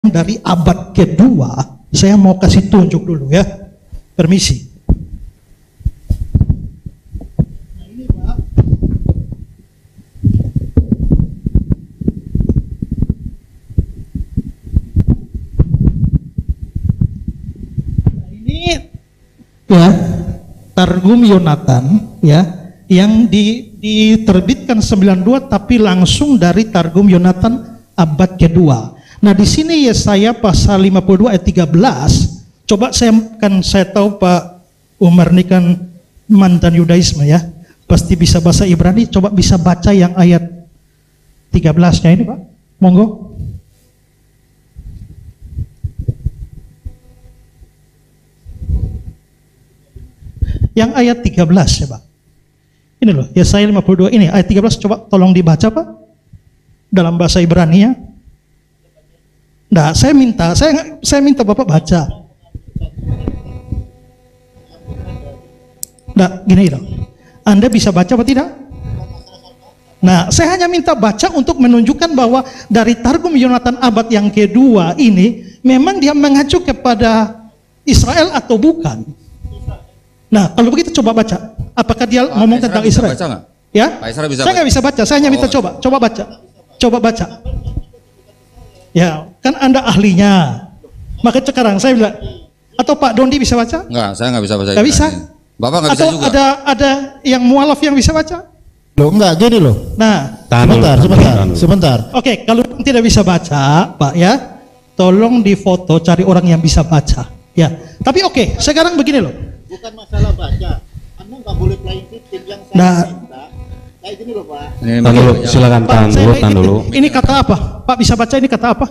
dari abad kedua, saya mau kasih tunjuk dulu ya. Permisi. Nah, ini Pak. Nah, ini ya Targum Yonatan ya yang diterbitkan 92 tapi langsung dari Targum Yonatan abad kedua. Nah di sini Yesaya pasal 52 ayat 13. Coba saya tahu Pak Umar ini kan mantan Yudaisme ya, pasti bisa bahasa Ibrani. Coba bisa baca yang ayat 13-nya ini Pak, monggo. Yang ayat 13 ya Pak. Ini loh, Yesaya 52 ini ayat 13, coba tolong dibaca Pak dalam bahasa Ibrani ya. Nah, saya minta Bapak baca. Nah, gini dong. Anda bisa baca apa tidak? Nah, saya hanya minta baca untuk menunjukkan bahwa dari Targum Yonatan abad yang kedua ini memang dia mengacu kepada Israel atau bukan? Nah, kalau begitu coba baca. Apakah dia ngomong tentang Israel? Baca ya? Saya nggak bisa baca. Saya hanya minta coba baca. Coba baca. Ya, kan Anda ahlinya. Maka sekarang saya bilang, atau Pak Dondi bisa baca? Enggak, saya nggak bisa baca. Nggak bisa. Bapak nggak bisa juga. Ada yang mualaf yang bisa baca? Loh, enggak gini loh. Nah, sebentar. Oke, kalau tidak bisa baca, Pak ya, tolong difoto cari orang yang bisa baca. Ya, tapi oke, sekarang begini loh. Bukan masalah baca. Anda nggak boleh playing victim yang saya Nah, minta. Kayak gini loh Pak. Tahan dulu, silakan tahan dulu. Ini kata apa? Pak bisa baca ini kata apa?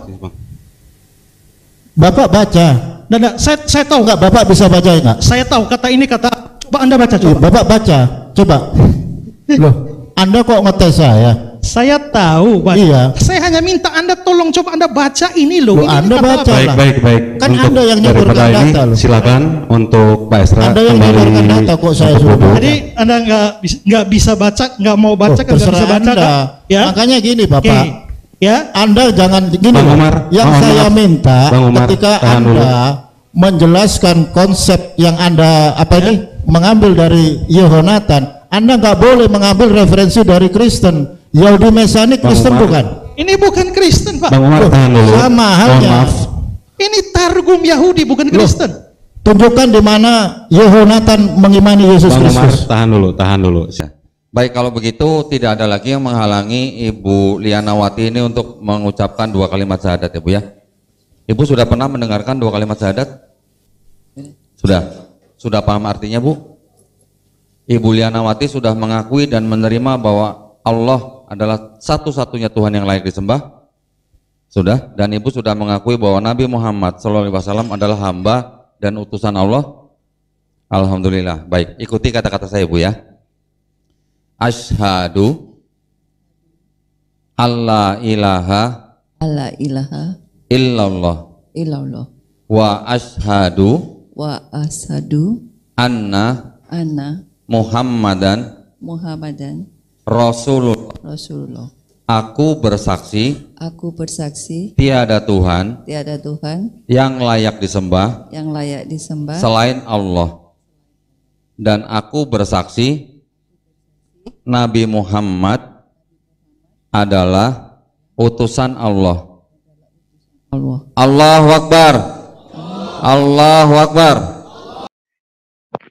Bapak baca. Nah, saya tahu. Enggak, Bapak bisa baca enggak? Saya tahu kata ini kata. Coba Anda baca coba. Bapak baca. Coba. Loh, Anda kok ngetes saya? Saya tahu, Pak. Iya. Saya hanya minta Anda tolong coba Anda baca ini loh. Loh, Ini Anda kata baca. apa? Baik. Kan Untuk Anda yang daripada nyebarkan ini, data loh. silakan untuk Pak Esra Anda yang kembali nyebarkan data kok saya untuk suruh. duduk. Jadi Anda nggak bisa baca, nggak mau baca, kan nggak bisa terserah baca Anda. kan? Ya. Makanya gini Bapak. Oke. Ya. Anda jangan gini. Bang loh. Umar, Yang Bang saya Umar. minta Bang Umar, ketika tahan Anda menjelaskan konsep yang Anda mengambil dari Yehonatan, Anda nggak boleh mengambil referensi dari Kristen. Yahudi Mesanik Bang Kristen Umar. bukan? Ini bukan Kristen, Pak. Bang Umar, Loh, tahan dulu. sama Mohon halnya. maaf. Ini Targum Yahudi bukan Loh, Kristen. Tunjukkan di mana Yehonatan mengimani Yesus Bang Umar, Kristus. tahan dulu. Baik, kalau begitu tidak ada lagi yang menghalangi Ibu Lianawati ini untuk mengucapkan 2 kalimat syahadat ya Bu ya. Ibu sudah pernah mendengarkan 2 kalimat syahadat? Sudah paham artinya Bu? Ibu Lianawati sudah mengakui dan menerima bahwa Allah adalah satu-satunya Tuhan yang layak disembah? Sudah, dan Ibu sudah mengakui bahwa Nabi Muhammad SAW adalah hamba dan utusan Allah? Alhamdulillah. Baik, ikuti kata-kata saya Bu ya. Asyhadu alla ilaha illallah wa asyhadu anna Muhammadan Rasulullah. Aku bersaksi tiada Tuhan yang layak disembah selain Allah, dan aku bersaksi Nabi Muhammad adalah utusan Allah. Allahu Akbar. Allahu Akbar.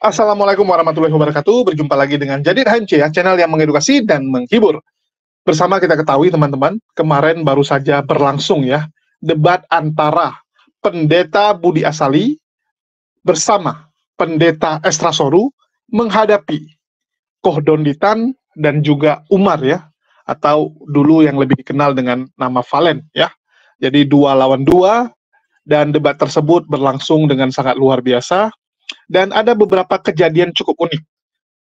Assalamualaikum warahmatullahi wabarakatuh. Berjumpa lagi dengan Jadid HMC ya, channel yang mengedukasi dan menghibur. Bersama kita ketahui teman-teman, kemarin baru saja berlangsung ya debat antara Pendeta Budi Asali bersama Pendeta Esra Soru menghadapi Kohdonditan dan juga Umar ya, atau dulu yang lebih dikenal dengan nama Valen ya. Jadi 2 lawan 2, dan debat tersebut berlangsung dengan sangat luar biasa. Dan ada beberapa kejadian cukup unik.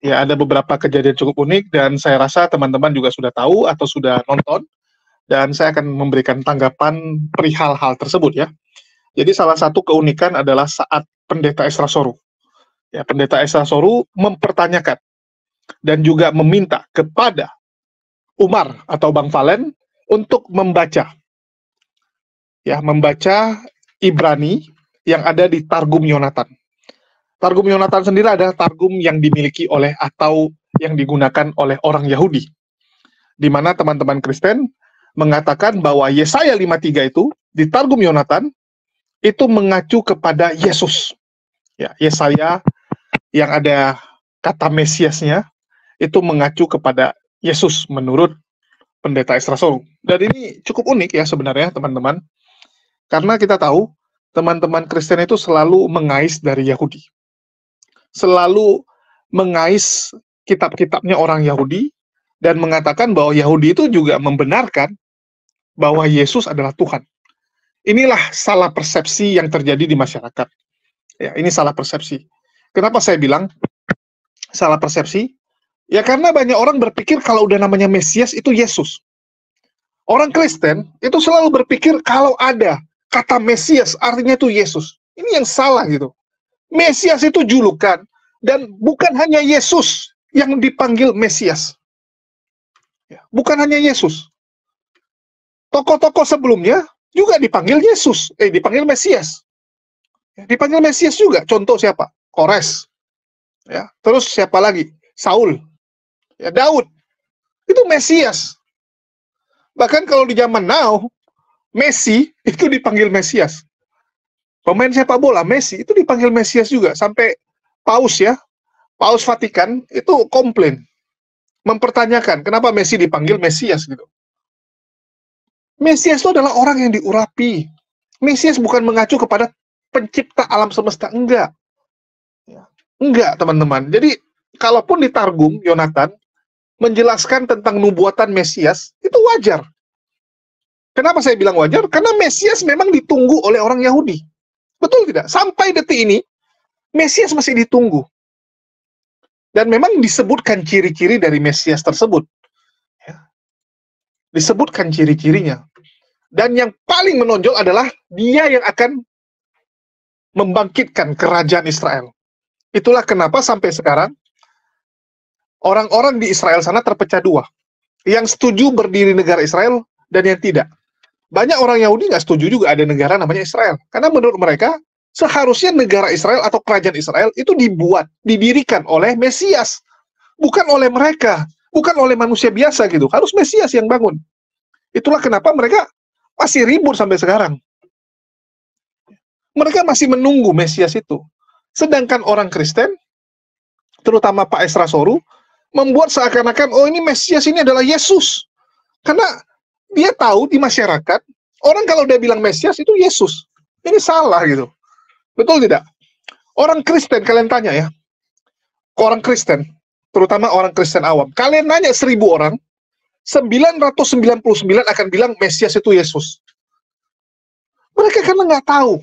Ya, ada beberapa kejadian cukup unik, dan saya rasa teman-teman juga sudah tahu atau sudah nonton. Dan saya akan memberikan tanggapan perihal hal tersebut ya. Jadi salah satu keunikan adalah saat Pendeta Esra Soru. Ya, Pendeta Esra Soru mempertanyakan dan juga meminta kepada Umar atau Bang Valen untuk membaca ya membaca Ibrani yang ada di Targum Yonatan. Targum Yonatan sendiri adalah targum yang dimiliki oleh atau yang digunakan oleh orang Yahudi, di mana teman-teman Kristen mengatakan bahwa Yesaya 53 itu di Targum Yonatan itu mengacu kepada Yesus. Ya, Yesaya yang ada kata Mesiasnya itu mengacu kepada Yesus menurut Pendeta Ezra Soru. Dan ini cukup unik ya sebenarnya teman-teman, karena kita tahu teman-teman Kristen itu selalu mengais dari Yahudi, selalu mengais kitab-kitabnya orang Yahudi, dan mengatakan bahwa Yahudi itu juga membenarkan bahwa Yesus adalah Tuhan. Inilah salah persepsi yang terjadi di masyarakat. Ya, ini salah persepsi. Kenapa saya bilang salah persepsi? Ya karena banyak orang berpikir kalau udah namanya Mesias itu Yesus. Orang Kristen itu selalu berpikir kalau ada kata Mesias artinya itu Yesus. Ini yang salah gitu. Mesias itu julukan, dan bukan hanya Yesus yang dipanggil Mesias. Ya, bukan hanya Yesus. Tokoh-tokoh sebelumnya juga dipanggil Yesus, dipanggil Mesias. Ya, dipanggil Mesias juga. Contoh siapa? Kores. Ya, terus siapa lagi? Saul. Ya, Daud. Itu Mesias. Bahkan kalau di zaman now, Messi itu dipanggil Mesias. Pemain sepak bola Messi itu dipanggil Mesias juga. Sampai Paus ya, Paus Vatikan itu komplain, mempertanyakan kenapa Messi dipanggil Mesias gitu. Mesias itu adalah orang yang diurapi. Mesias bukan mengacu kepada pencipta alam semesta, enggak. Enggak, teman-teman. Jadi, kalaupun di Targum Yonatan menjelaskan tentang nubuatan Mesias, itu wajar. Kenapa saya bilang wajar? Karena Mesias memang ditunggu oleh orang Yahudi. Betul tidak? Sampai detik ini, Mesias masih ditunggu. Dan memang disebutkan ciri-ciri dari Mesias tersebut. Ya. Disebutkan ciri-cirinya. Dan yang paling menonjol adalah dia yang akan membangkitkan kerajaan Israel. Itulah kenapa sampai sekarang orang-orang di Israel sana terpecah dua. Yang setuju berdiri negara Israel dan yang tidak. Banyak orang Yahudi nggak setuju juga ada negara namanya Israel. Karena menurut mereka, seharusnya negara Israel atau kerajaan Israel itu dibuat, didirikan oleh Mesias. Bukan oleh mereka. Bukan oleh manusia biasa gitu. Harus Mesias yang bangun. Itulah kenapa mereka masih ribut sampai sekarang. Mereka masih menunggu Mesias itu. Sedangkan orang Kristen, terutama Pak Ezra Soru, membuat seakan-akan, oh ini Mesias ini adalah Yesus. Karena dia tahu di masyarakat, orang kalau udah bilang Mesias itu Yesus. Ini salah gitu. Betul tidak? Orang Kristen, kalian tanya ya, orang Kristen, terutama orang Kristen awam, kalian nanya 1000 orang, 999 akan bilang Mesias itu Yesus. Mereka karena nggak tahu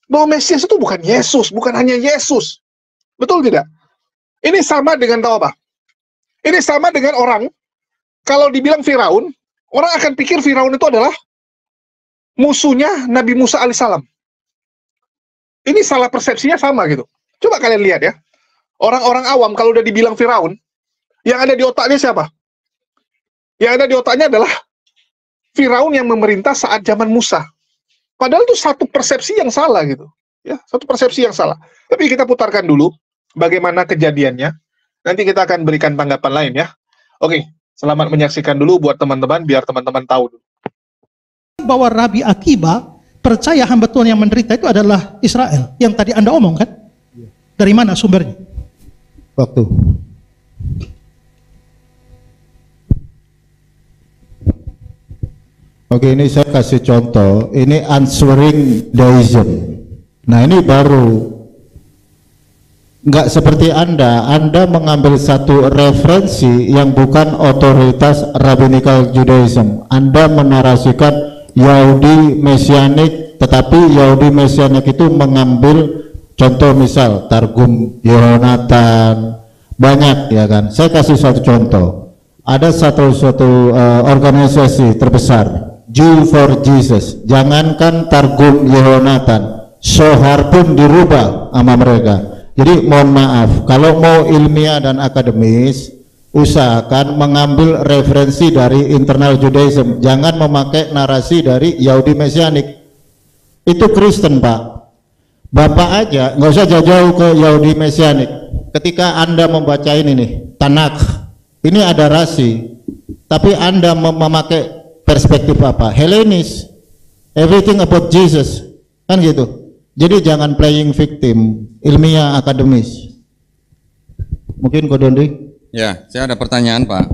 bahwa Mesias itu bukan Yesus, bukan hanya Yesus. Betul tidak? Ini sama dengan tahu apa? Ini sama dengan orang, kalau dibilang Firaun, orang akan pikir Firaun itu adalah musuhnya Nabi Musa alaihissalam. Ini salah persepsinya sama gitu. Coba kalian lihat ya. Orang-orang awam kalau udah dibilang Firaun, yang ada di otaknya siapa? Yang ada di otaknya adalah Firaun yang memerintah saat zaman Musa. Padahal itu satu persepsi yang salah gitu. Ya, satu persepsi yang salah. Tapi kita putarkan dulu bagaimana kejadiannya. Nanti kita akan berikan tanggapan lain ya. Oke, selamat menyaksikan dulu buat teman-teman biar teman-teman tahu dulu. Bahwa Rabi Akiba percaya hamba Tuhan yang menderita itu adalah Israel. Yang tadi Anda omong kan? Dari mana sumbernya? Waktu. Oke, ini saya kasih contoh. Ini answering deism. Nah, ini baru. Nggak seperti Anda mengambil satu referensi yang bukan otoritas Rabbinical Judaism. Anda menarasikan Yahudi Mesianik, tetapi Yahudi Mesianik itu mengambil contoh misal Targum Yonatan, banyak ya kan. Saya kasih satu contoh. Ada satu organisasi terbesar, Jew for Jesus. Jangankan Targum Yonatan, Sohar pun dirubah sama mereka. Jadi mohon maaf, kalau mau ilmiah dan akademis, usahakan mengambil referensi dari internal Judaism, jangan memakai narasi dari Yahudi Mesianik. Itu Kristen, Pak. Bapak aja nggak usah jauh-jauh ke Yahudi Mesianik. Ketika Anda membaca ini nih, Tanakh, ini ada rasi, tapi Anda memakai perspektif apa? Hellenis, everything about Jesus, kan gitu. Jadi jangan playing victim, ilmiah akademis. Mungkin Ko Dondi? Ya, saya ada pertanyaan Pak.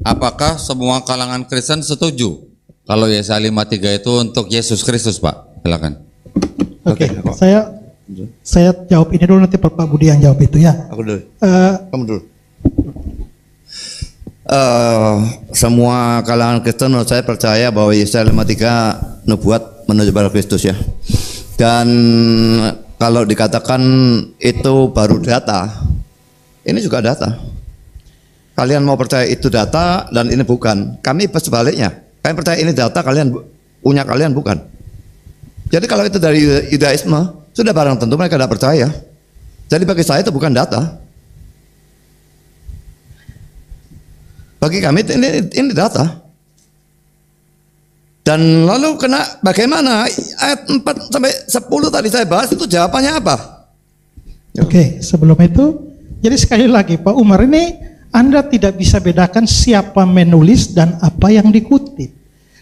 Apakah semua kalangan Kristen setuju kalau Yesaya 53 itu untuk Yesus Kristus, Pak? Silakan. Oke, saya jawab ini dulu, nanti Pak Budi yang jawab itu ya. Aku dulu. Kamu dulu. Semua kalangan Kristen menurut saya percaya bahwa Yesaya 53 nubuat menuju pada Kristus ya. Dan kalau dikatakan itu baru data, ini juga data. Kalian mau percaya itu data dan ini bukan. Kami sebaliknya. Kalian percaya ini data, kalian punya kalian bukan. Jadi kalau itu dari Yudaisme, sudah barang tentu mereka tidak percaya. Jadi bagi saya itu bukan data. Bagi kami ini data. Dan lalu bagaimana ayat 4 sampai 10 tadi saya bahas itu jawabannya apa? Oke, sebelum itu, jadi sekali lagi Pak Umar, ini Anda tidak bisa bedakan siapa menulis dan apa yang dikutip.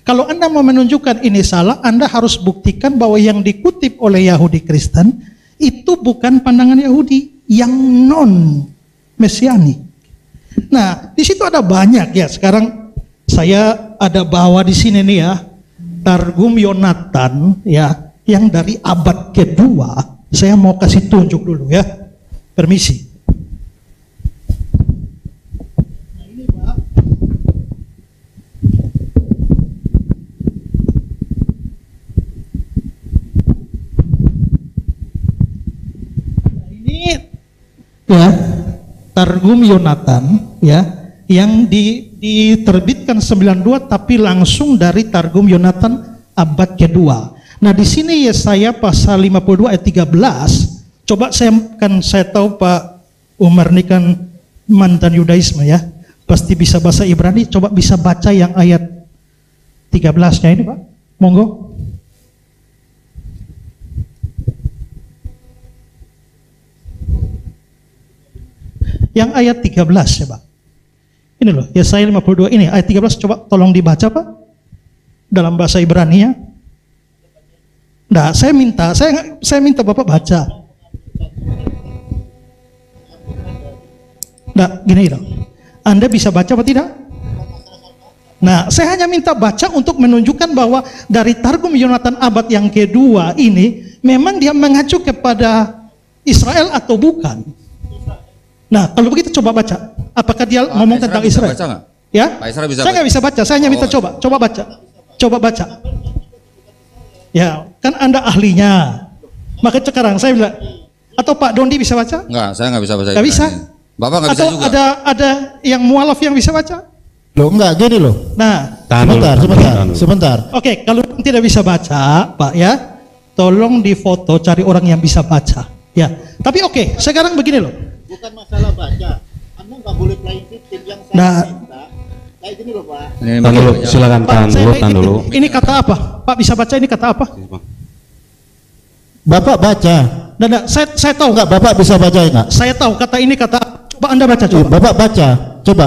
Kalau Anda mau menunjukkan ini salah, Anda harus buktikan bahwa yang dikutip oleh Yahudi Kristen itu bukan pandangan Yahudi, yang non-mesianik. Nah, di situ ada banyak ya. Sekarang saya ada bawa di sini nih ya, Targum Yonatan ya, yang dari abad kedua. Saya mau kasih tunjuk dulu ya. Permisi. Nah, ini Pak. Nah, ini ya, Targum Yonatan ya, yang diterbitkan 92 tapi langsung dari Targum Yonatan abad kedua. Nah, di sini Yesaya pasal 52 ayat 13. Coba saya tahu Pak Umar ini kan mantan Yudaisme ya, pasti bisa bahasa Ibrani. Coba bisa baca yang ayat 13-nya ini Pak, monggo. Yang ayat 13 ya Pak. Ini loh, Yesaya 52 ini ayat 13, coba tolong dibaca Pak dalam bahasa Ibrani ya. Nah, saya minta Bapak baca. Nah, gini loh. Anda bisa baca apa tidak? Nah, saya hanya minta baca untuk menunjukkan bahwa dari Targum Yonatan abad yang kedua ini memang dia mengacu kepada Israel atau bukan. Nah, kalau begitu coba baca. Apakah dia ngomong tentang Israel? Ya? Saya nggak bisa baca. Saya hanya minta coba baca. Coba baca. Ya, kan Anda ahlinya. Maka sekarang saya bilang, atau Pak Dondi bisa baca? Enggak, saya nggak bisa baca. Nggak bisa. Bapak nggak bisa juga. Ada yang mualaf yang bisa baca? Loh, enggak gini loh. Nah, sebentar. Oke, kalau tidak bisa baca, Pak ya, tolong difoto, cari orang yang bisa baca. Ya, tapi oke, sekarang begini loh. Bukan masalah baca. Anda nggak boleh playing victim yang saya Nah, minta. Kayak gini loh Pak. Tahan dulu, silakan tahan dulu. Ini kata apa? Pak bisa baca ini kata apa? Bapak baca. Nah, saya tahu. Enggak, Bapak bisa baca enggak? Saya tahu kata ini kata. Coba Anda baca coba. Bapak baca, coba.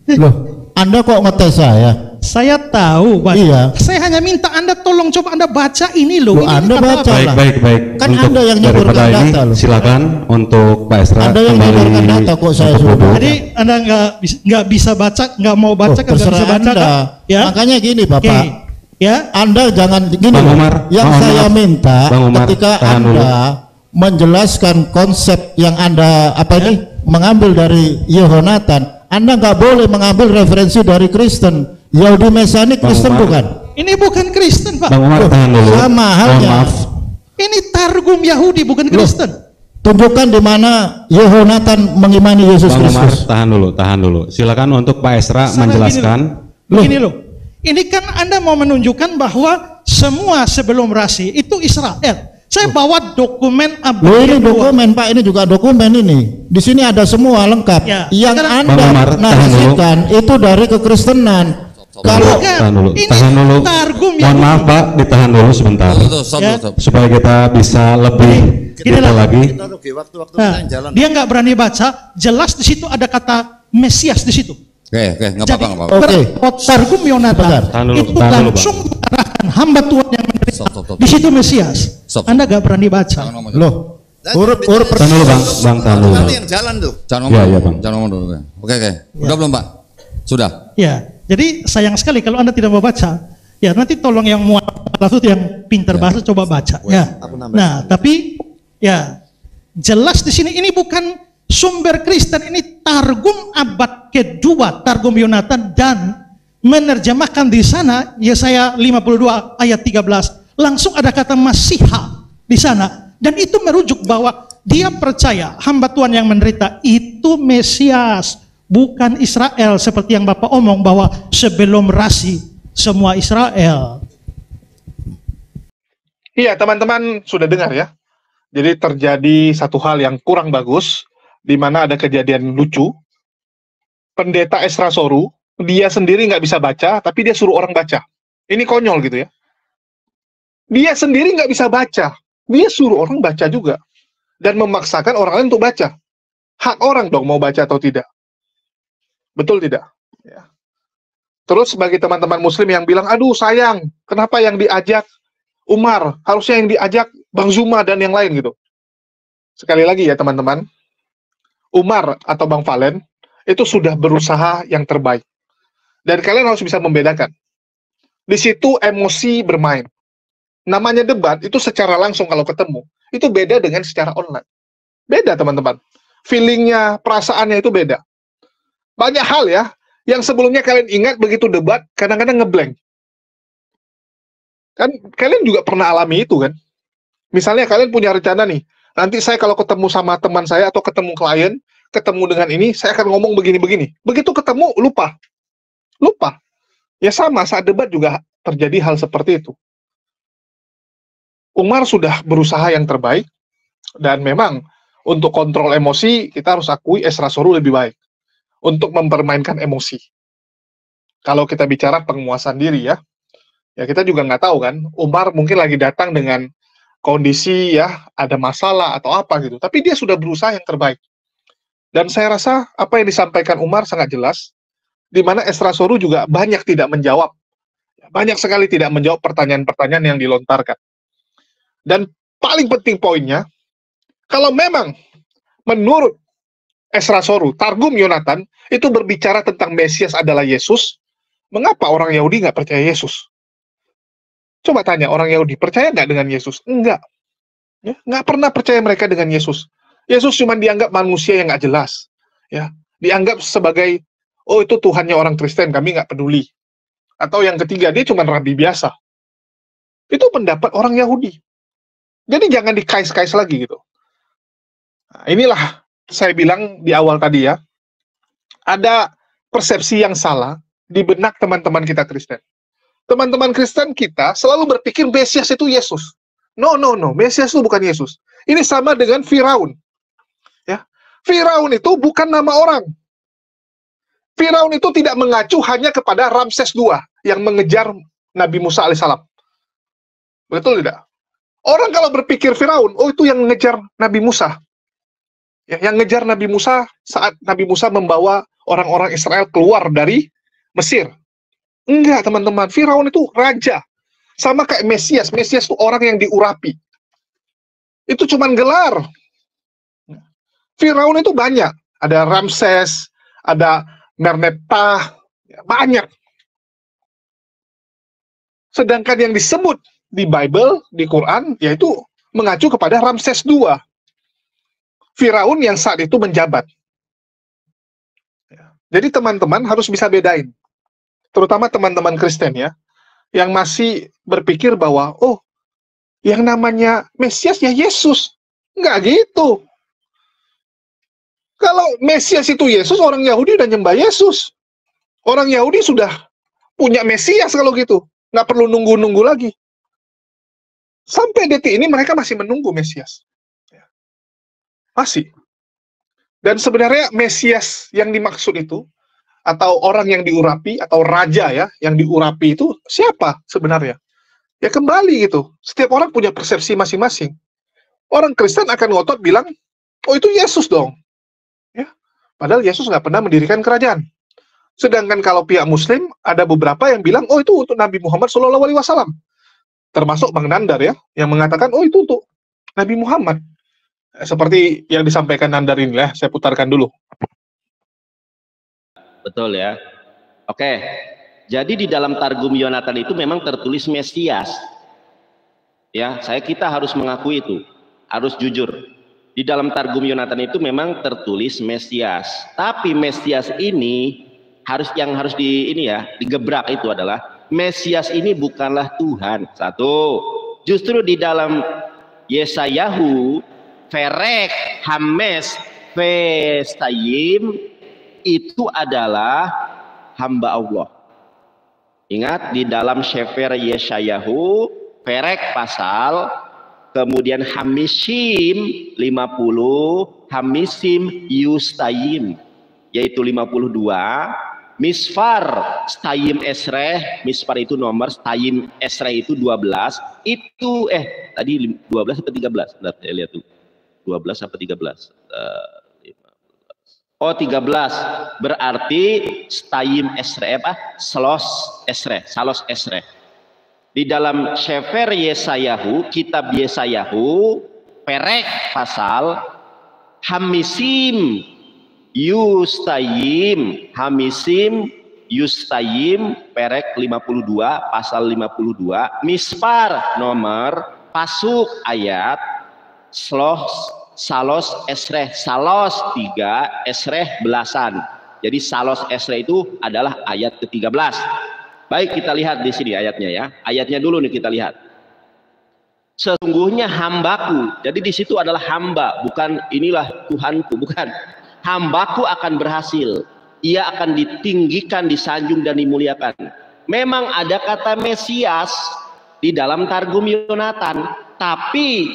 Loh, Anda kok ngetes saya? Saya tahu, Pak. Iya. Saya hanya minta Anda tolong coba Anda baca ini loh. Loh, Ini Anda kata baca. apa? Baik. Kan Untuk Anda yang nyeburkan daripada ini, data loh. silakan untuk Pak Esra Anda yang kembali nyeburkan data kok saya untuk suruh. duduk. Jadi Anda nggak bisa baca, nggak mau baca, kan nggak bisa terserah baca, Anda. kan? Ya. Makanya gini Bapak. Oke. Ya. Anda jangan gini Bang loh. Umar, Yang mohon saya maaf. minta Bang Umar, ketika tahan Anda menjelaskan konsep yang Anda mengambil dari Yehonatan, Anda nggak boleh mengambil referensi dari Kristen. Yahudi Mesianik Bang Kristen Umar. bukan? Ini bukan Kristen, Pak. Bang Umar, Loh, tahan dulu. sama Mohon halnya. maaf. Ini Targum Yahudi bukan Kristen. Tunjukkan di mana Yehonatan mengimani Yesus Bang Umar, Kristus. tahan dulu. Silakan untuk Pak Esra Salah menjelaskan. Begini loh. Ini kan Anda mau menunjukkan bahwa semua sebelum rasi itu Israel. Saya bawa dokumen abad Loh, ini kedua. dokumen Pak, ini juga dokumen ini. Di sini ada semua lengkap. Ya, Yang sekarang- Anda Bang Umar, tahan narasikan itu dari kekristenan. Kalau Bukan. Tahan dulu, Ini tahan dulu. Targum Mohon Yahudi. maaf Pak, ditahan dulu sebentar. Tuh, stop, Ya. stop. Supaya kita bisa lebih Gini detail lah. lagi. Kita rugi waktu-waktu Nah, kita yang jalan. dia nggak berani baca, jelas di situ ada kata Mesias di situ. Oke, nggak Jadi apa-apa, nggak apa-apa. Oke. Targum Yonatan Sebentar. Tahan dulu, itu tahan dulu, langsung mengarahkan hamba Tuhan yang menderita. Stop. Di situ Mesias. Stop. Anda nggak berani baca. Jangan ngomong. loh, huruf Tahan dulu Bang, tahan dulu. Nanti yang jalan tuh. Jangan ngomong. Iya, Bang. Jangan ngomong dulu. Oke. Udah belum, Pak? Sudah. Ya, jadi sayang sekali kalau Anda tidak mau baca. Ya, nanti tolong yang mualaf itu yang pintar bahasa coba baca. Ya. Nah, tapi ya jelas di sini ini bukan sumber Kristen, ini Targum abad kedua, Targum Yonatan, dan menerjemahkan di sana Yesaya 52 ayat 13. Langsung ada kata Masiha di sana, dan itu merujuk bahwa dia percaya hamba Tuhan yang menderita itu Mesias, bukan Israel seperti yang Bapak omong bahwa sebelum rasi semua Israel. Iya, teman-teman sudah dengar ya. Jadi terjadi satu hal yang kurang bagus, di mana ada kejadian lucu. Pendeta Esra Soru, dia sendiri nggak bisa baca, tapi dia suruh orang baca. Ini konyol gitu ya. Dia sendiri nggak bisa baca, dia suruh orang baca juga. Dan memaksakan orang lain untuk baca. Hak orang dong mau baca atau tidak. Betul tidak? Ya. Terus bagi teman-teman muslim yang bilang, aduh sayang, kenapa yang diajak Umar, harusnya yang diajak Bang Zuma dan yang lain gitu. Sekali lagi ya teman-teman, Umar atau Bang Valen itu sudah berusaha yang terbaik. Dan kalian harus bisa membedakan. Di situ emosi bermain. Namanya debat itu secara langsung kalau ketemu, itu beda dengan secara online. Beda teman-teman. Feelingnya, perasaannya itu beda. Banyak hal ya, yang sebelumnya kalian ingat begitu debat, kadang-kadang ngeblank. Kan kalian juga pernah alami itu kan? Misalnya kalian punya rencana nih, nanti saya kalau ketemu sama teman saya atau ketemu klien, ketemu dengan ini, saya akan ngomong begini-begini. Begitu ketemu, lupa. Lupa. Ya sama, saat debat juga terjadi hal seperti itu. Umar sudah berusaha yang terbaik, dan memang untuk kontrol emosi, kita harus akui Esra Soru lebih baik. Untuk mempermainkan emosi. Kalau kita bicara penguasaan diri ya, ya kita juga nggak tahu kan, Umar mungkin lagi datang dengan kondisi ya, ada masalah atau apa gitu, tapi dia sudah berusaha yang terbaik. Dan saya rasa apa yang disampaikan Umar sangat jelas, di mana Esra Soru juga banyak tidak menjawab. Banyak sekali tidak menjawab pertanyaan-pertanyaan yang dilontarkan. Dan paling penting poinnya, kalau memang menurut Esra Soru, Targum Yonatan, itu berbicara tentang Mesias adalah Yesus, mengapa orang Yahudi nggak percaya Yesus? Coba tanya orang Yahudi, percaya nggak dengan Yesus? Enggak. Ya, nggak pernah percaya mereka dengan Yesus. Yesus cuma dianggap manusia yang nggak jelas. Ya, dianggap sebagai, oh itu Tuhannya orang Kristen, kami nggak peduli. Atau yang ketiga, dia cuma rabi biasa. Itu pendapat orang Yahudi. Jadi jangan dikais-kais lagi gitu. Nah, inilah saya bilang di awal tadi ya, ada persepsi yang salah di benak teman-teman kita Kristen. Teman-teman Kristen kita selalu berpikir Mesias itu Yesus. No, Mesias itu bukan Yesus. Ini sama dengan Firaun. Ya, Firaun itu bukan nama orang. Firaun itu tidak mengacu hanya kepada Ramses II yang mengejar Nabi Musa alaihissalam. Betul tidak? Orang kalau berpikir Firaun, oh itu yang mengejar Nabi Musa. Ya, yang ngejar Nabi Musa saat Nabi Musa membawa orang-orang Israel keluar dari Mesir. Enggak, teman-teman. Firaun itu raja. Sama kayak Mesias. Mesias itu orang yang diurapi. Itu cuman gelar. Firaun itu banyak. Ada Ramses, ada Merneptah, banyak. Sedangkan yang disebut di Bible, di Quran, yaitu mengacu kepada Ramses II. Firaun yang saat itu menjabat. Jadi teman-teman harus bisa bedain. Terutama teman-teman Kristen ya, yang masih berpikir bahwa, oh, yang namanya Mesias ya Yesus. Enggak gitu. Kalau Mesias itu Yesus, orang Yahudi udah nyembah Yesus. Orang Yahudi sudah punya Mesias kalau gitu. Nggak perlu nunggu-nunggu lagi. Sampai detik ini mereka masih menunggu Mesias. Ya. Masih. Dan sebenarnya Mesias yang dimaksud itu, atau orang yang diurapi, atau raja ya, yang diurapi itu siapa sebenarnya? Ya kembali gitu. Setiap orang punya persepsi masing-masing. Orang Kristen akan ngotot bilang, oh itu Yesus dong. Ya. Padahal Yesus nggak pernah mendirikan kerajaan. Sedangkan kalau pihak Muslim, ada beberapa yang bilang, oh itu untuk Nabi Muhammad SAW. Termasuk Bang Nandar ya, yang mengatakan, oh itu untuk Nabi Muhammad. Seperti yang disampaikan Nandar ini lah, saya putarkan dulu. Betul ya. Oke. Jadi di dalam Targum Yonatan itu memang tertulis Mesias. Ya, kita harus mengakui itu. Harus jujur. Di dalam Targum Yonatan itu memang tertulis Mesias. Tapi Mesias ini harus digebrak itu adalah Mesias ini bukanlah Tuhan. Satu. Justru di dalam Yesayahu, Ferek, Hames, Vestayim itu adalah hamba Allah. Ingat di dalam Sefer Yesayahu, Ferek pasal, kemudian Hamisim 50, Hamisim Yustayim yaitu 52, Misfar Stayim Esreh, Misfar itu nomor, Stayim Esreh itu 12, itu tadi 12 atau 13? Bentar, saya lihat tuh. 12 atau 13? 13. Berarti Stayim Esreh Salos Esreh. Di dalam Sefer Yesayahu, kitab Yesayahu, Perek pasal, Hamisim Yustayim, Perek 52, pasal 52, Misfar nomor, pasuk ayat, Salos Esreh, Salos 3, Esreh belasan. Jadi Salos Esreh itu adalah ayat ke-13. Baik, kita lihat di sini ayatnya ya. Ayatnya dulu nih kita lihat. Sesungguhnya hambaku. Jadi di situ adalah hamba, bukan inilah Tuhanku, bukan. Hambaku akan berhasil. Ia akan ditinggikan, disanjung dan dimuliakan. Memang ada kata Mesias di dalam Targum Yonatan, tapi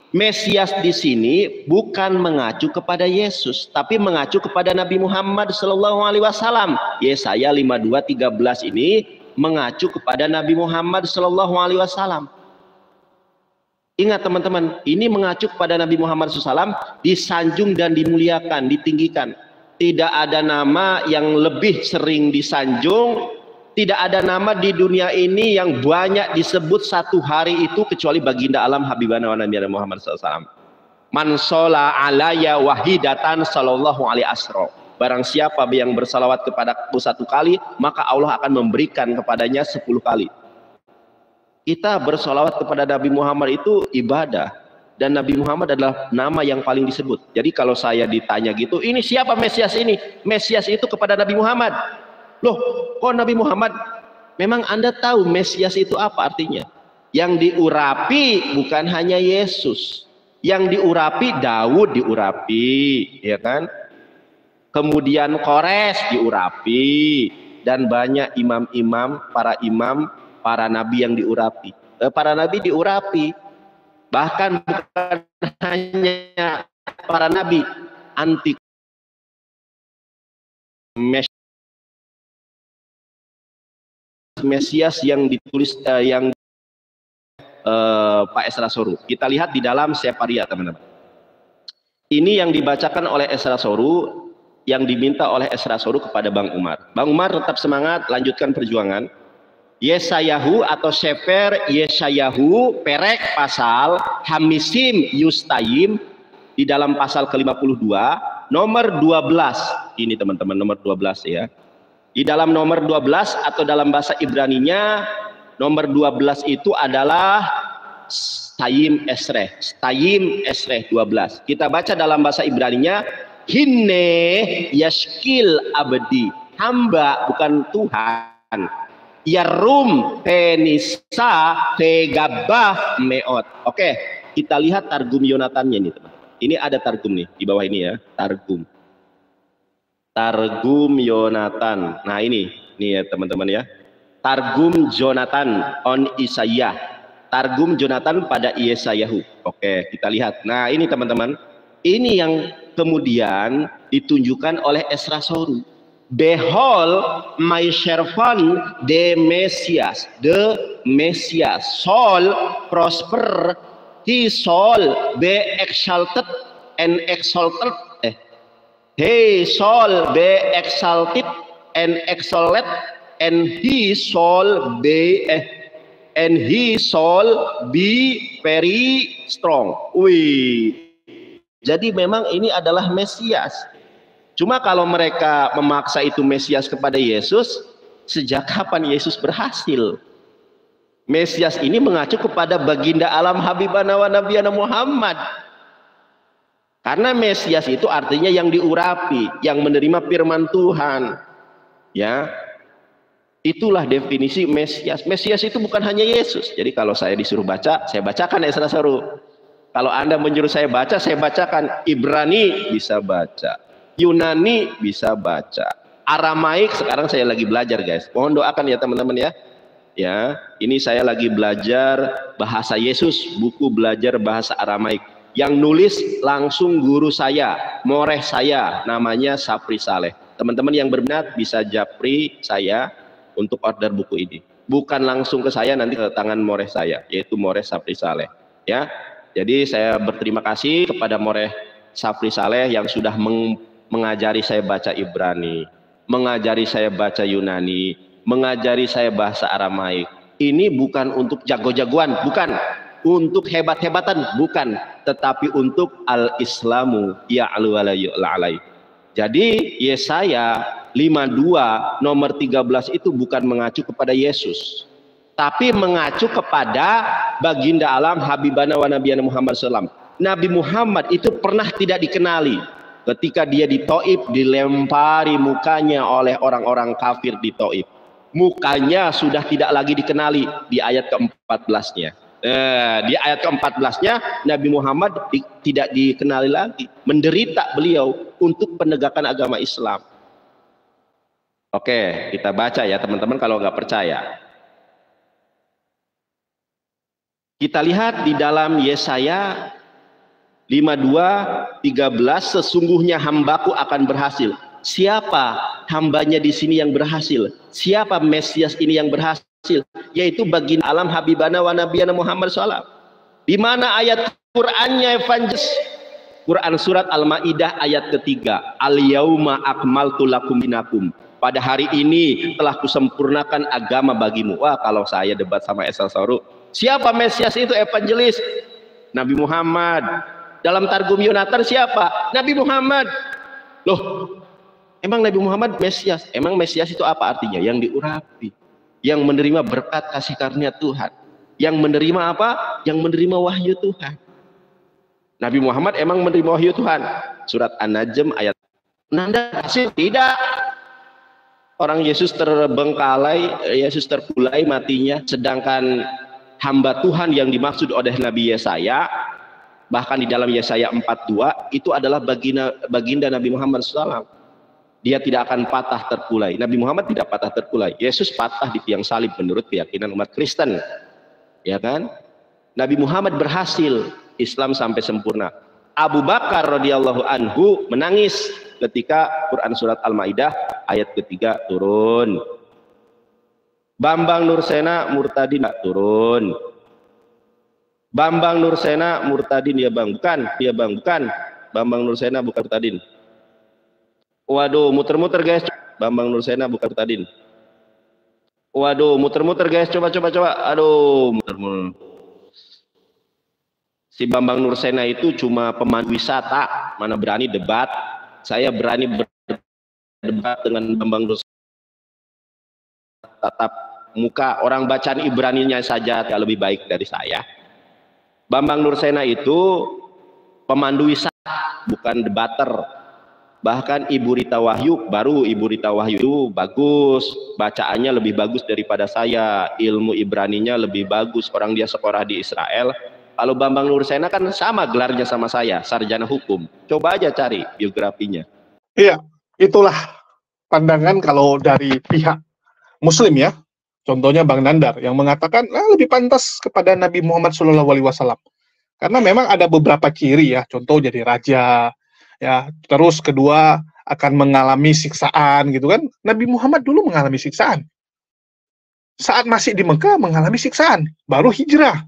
Mesias di sini bukan mengacu kepada Yesus, tapi mengacu kepada Nabi Muhammad SAW. Yesaya 52:13 ini mengacu kepada Nabi Muhammad SAW. Ingat teman-teman, ini mengacu kepada Nabi Muhammad SAW, disanjung dan dimuliakan, ditinggikan. Tidak ada nama yang lebih sering disanjung, tidak ada nama di dunia ini yang banyak disebut satu hari itu kecuali baginda alam Habibana wa Nabi Muhammad SAW. Man shola alaya wahidatan sallallahu alaihi asro. Barang siapa yang bersalawat kepadaku satu kali, maka Allah akan memberikan kepadanya 10 kali. Kita bersolawat kepada Nabi Muhammad itu ibadah, dan Nabi Muhammad adalah nama yang paling disebut. Jadi kalau saya ditanya gitu, ini siapa Mesias ini? Mesias itu kepada Nabi Muhammad. Loh, kok Nabi Muhammad? Memang Anda tahu Mesias itu apa artinya? Yang diurapi bukan hanya Yesus. Yang diurapi Daud diurapi, ya kan? Kemudian Kores diurapi, dan banyak imam-imam, para nabi yang diurapi. Para nabi diurapi. Bahkan bukan hanya para nabi, anti Mesias yang ditulis Pak Esra Soru. Kita lihat di dalam Sefaria, teman-teman. Ini yang dibacakan oleh Esra Soru, yang diminta oleh Esra Soru kepada Bang Umar. Bang Umar tetap semangat, lanjutkan perjuangan. Yesayahu atau Sefer Yesayahu, Perek pasal, Hamisim Yustayim, di dalam pasal ke-52, nomor 12. Ini teman-teman, nomor 12 ya. Di dalam nomor 12 atau dalam bahasa Ibraninya, nomor 12 itu adalah Stayim Esreh. Stayim Esreh 12. Kita baca dalam bahasa Ibraninya, Hinne Yashkil Abdi. Hamba bukan Tuhan. Yarum penisa tegabah meot. Oke, kita lihat Targum Yonatannya ini, teman. Ini ada Targum nih di bawah ini ya, Targum Yonatan. Nah ini ya teman-teman ya, Targum Jonathan on Isaiah. Targum Jonathan pada Yesayahu. Oke, kita lihat. Nah, ini teman-teman. Ini yang kemudian ditunjukkan oleh Ezra Soru. Behold my servant the Messiah, Saul prosper, he shall be exalted and exalted. He shall be exalted and exalted, and he shall be very strong. Wih, jadi memang ini adalah Mesias. Cuma kalau mereka memaksa itu Mesias kepada Yesus, sejak kapan Yesus berhasil? Mesias ini mengacu kepada baginda alam Habibana wa Nabiyana Muhammad. Karena Mesias itu artinya yang diurapi, yang menerima firman Tuhan. Ya. Itulah definisi Mesias. Mesias itu bukan hanya Yesus. Jadi kalau saya disuruh baca, saya bacakan Ezra Soru. Kalau Anda menyuruh saya bacakan Ibrani, bisa baca. Yunani bisa baca. Aramaik sekarang saya lagi belajar, guys. Mohon doakan ya teman-teman ya. Ya, ini saya lagi belajar bahasa Yesus, buku belajar bahasa Aramaik. Yang nulis langsung guru saya, moreh saya, namanya Sapri Saleh. Teman-teman yang berminat bisa japri saya untuk order buku ini. Bukan langsung ke saya, nanti ke tangan moreh saya, yaitu moreh Sapri Saleh. Ya, jadi saya berterima kasih kepada moreh Sapri Saleh yang sudah mengajari saya baca Ibrani, mengajari saya baca Yunani, mengajari saya bahasa Aramaik. Ini bukan untuk jago-jagoan, bukan. Untuk hebat-hebatan, bukan. Tetapi untuk al-islamu ya'lu wa la yu'la alai. Jadi Yesaya 52 nomor 13 itu bukan mengacu kepada Yesus, tapi mengacu kepada baginda alam Habibana wa Nabiyana Muhammad SAW. Nabi Muhammad itu pernah tidak dikenali. Ketika dia di Taif, dilempari mukanya oleh orang-orang kafir di Taif. Mukanya sudah tidak lagi dikenali di ayat ke-14-nya. Di ayat ke-14-nya Nabi Muhammad tidak dikenali lagi. Menderita beliau untuk penegakan agama Islam. Oke, kita baca ya teman-teman kalau nggak percaya. Kita lihat di dalam Yesaya 52:13, sesungguhnya hambaku akan berhasil. Siapa hambanya di sini yang berhasil? Siapa Mesias ini yang berhasil? Yaitu baginda alam Habibana wa Nabiyana Muhammad SAW. Di mana ayat Qur'annya evangelis? Quran surat Al-Maidah ayat ketiga. Al-yauma akmaltu lakum dinakum. Pada hari ini telah kusempurnakan agama bagimu. Wah, kalau saya debat sama Ezra Soru, siapa Mesias itu evangelis? Nabi Muhammad. Dalam Targum Yonatan siapa? Nabi Muhammad. Loh, emang Nabi Muhammad Mesias? Emang Mesias itu apa artinya? Yang diurapi, yang menerima berkat kasih karunia Tuhan, yang menerima apa? Yang menerima wahyu Tuhan. Nabi Muhammad emang menerima wahyu Tuhan. Surat An-Najm ayat. Nanda hasil tidak. Orang Yesus terbengkalai, Yesus terpulai matinya, sedangkan hamba Tuhan yang dimaksud oleh Nabi Yesaya, bahkan di dalam Yesaya 42 itu adalah baginda Nabi Muhammad SAW. Dia tidak akan patah terpulai. Nabi Muhammad tidak patah terpulai. Yesus patah di tiang salib menurut keyakinan umat Kristen. Ya kan? Nabi Muhammad berhasil, Islam sampai sempurna. Abu Bakar radhiyallahu anhu menangis ketika Quran surat Al-Maidah ayat ketiga turun. Bambang Nursena murtadin turun. Bambang Nursena murtadin ya bang, bukan, ya bang, bukan. Bambang Nursena bukan murtadin. Waduh, muter-muter guys. Bambang Nursena bukan murtadin. Waduh, muter-muter guys. Coba. Aduh, muter-muter. Si Bambang Nursena itu cuma pemandu wisata. Mana berani debat? Saya berani berdebat dengan Bambang Nursena. Tatap muka, orang bacaan Ibraninya saja lebih baik dari saya. Bambang Nursena itu pemandu wisata, bukan debater. Bahkan Ibu Rita Wahyu, baru Ibu Rita Wahyu itu bagus, bacaannya lebih bagus daripada saya, ilmu Ibraninya lebih bagus, orang dia sekolah di Israel. Kalau Bambang Nursena kan sama gelarnya sama saya, sarjana hukum. Coba aja cari biografinya. Iya, itulah pandangan kalau dari pihak Muslim ya. Contohnya Bang Nandar yang mengatakan lebih pantas kepada Nabi Muhammad SAW. Karena memang ada beberapa ciri ya, contoh jadi raja, ya. Terus kedua akan mengalami siksaan gitu kan. Nabi Muhammad dulu mengalami siksaan. Saat masih di Mekah mengalami siksaan, baru hijrah,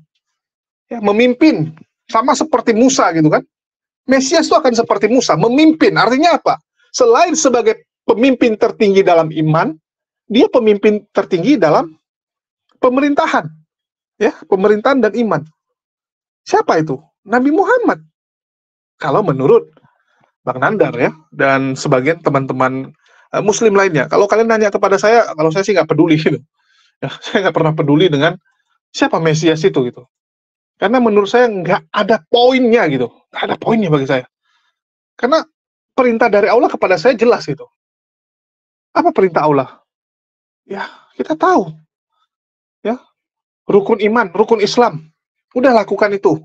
ya, memimpin sama seperti Musa gitu kan. Mesias itu akan seperti Musa, memimpin. Artinya apa? Selain sebagai pemimpin tertinggi dalam iman, dia pemimpin tertinggi dalam pemerintahan, ya, pemerintahan dan iman. Siapa itu? Nabi Muhammad. Kalau menurut Bang Nandar ya, dan sebagian teman-teman Muslim lainnya. Kalau kalian nanya kepada saya, kalau saya sih nggak peduli gitu. Ya, saya nggak pernah peduli dengan siapa Mesias itu gitu. Karena menurut saya nggak ada poinnya gitu, nggak ada poinnya bagi saya. Karena perintah dari Allah kepada saya jelas gitu. Apa perintah Allah? Ya, kita tahu. Ya, rukun iman, rukun Islam. Udah lakukan itu.